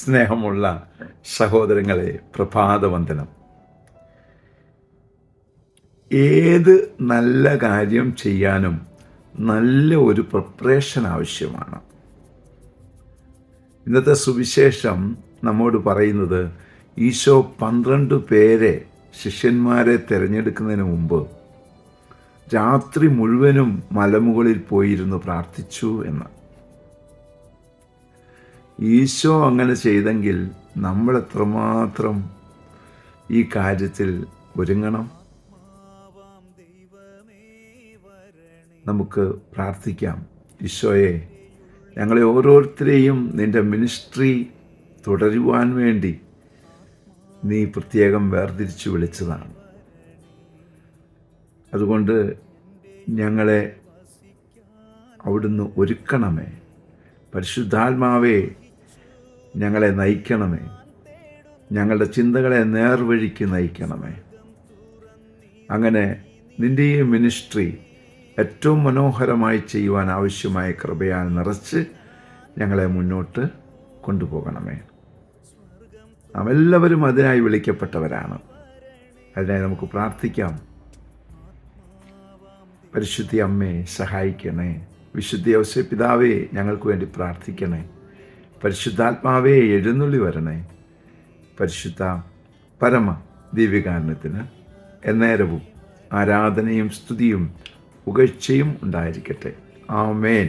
സ്നേഹമുള്ള സഹോദരങ്ങളെ, പ്രഭാതവന്ദനം. ഏത് നല്ല കാര്യം ചെയ്യാനും നല്ല ഒരു പ്രിപ്പറേഷൻ ആവശ്യമാണ്. ഇന്നത്തെ സുവിശേഷം നമ്മോട് പറയുന്നത്, ഈശോ 12 പേരെ ശിഷ്യന്മാരെ തിരഞ്ഞെടുക്കുന്നതിന് മുമ്പ് രാത്രി മുഴുവനും മലമുകളിൽ പോയിരുന്നു പ്രാർത്ഥിച്ചു എന്ന്. ഈശോ അങ്ങനെ ചെയ്തെങ്കിൽ നമ്മൾ എത്രമാത്രം ഈ കാര്യത്തിൽ ഒരുങ്ങണം. നമുക്ക് പ്രാർത്ഥിക്കാം. ഈശോയെ, ഞങ്ങളെ ഓരോരുത്തരെയും നിൻ്റെ മിനിസ്ട്രി തുടരുവാൻ വേണ്ടി നീ പ്രത്യേകം വേർതിരിച്ചു വിളിച്ചതാണ്. അതുകൊണ്ട് ഞങ്ങളെ അവിടുന്ന് ഒരുക്കണമേ. പരിശുദ്ധാത്മാവേ, ഞങ്ങളെ നയിക്കണമേ. ഞങ്ങളുടെ ചിന്തകളെ നേർവഴിക്ക് നയിക്കണമേ. അങ്ങനെ നിൻ്റെ ഈ മിനിസ്ട്രി ഏറ്റവും മനോഹരമായി ചെയ്യുവാൻ ആവശ്യമായ കൃപയാൽ നിറച്ച് ഞങ്ങളെ മുന്നോട്ട് കൊണ്ടുപോകണമേ. നാം എല്ലാവരും അതിനായി വിളിക്കപ്പെട്ടവരാണ്. അതിനായി നമുക്ക് പ്രാർത്ഥിക്കാം. പരിശുദ്ധ അമ്മേ, സഹായിക്കണേ. വിശുദ്ധ ഔസേപ്പ് പിതാവേ, ഞങ്ങൾക്ക് വേണ്ടി പ്രാർത്ഥിക്കണേ. പരിശുദ്ധാത്മാവേ, എഴുന്നള്ളി വരണേ. പരിശുദ്ധ പരമ ദിവ്യകാരുണ്യത്തിന് എന്നേരവും ആരാധനയും സ്തുതിയും പുകഴ്ചയും ഉണ്ടായിരിക്കട്ടെ. ആമേൻ.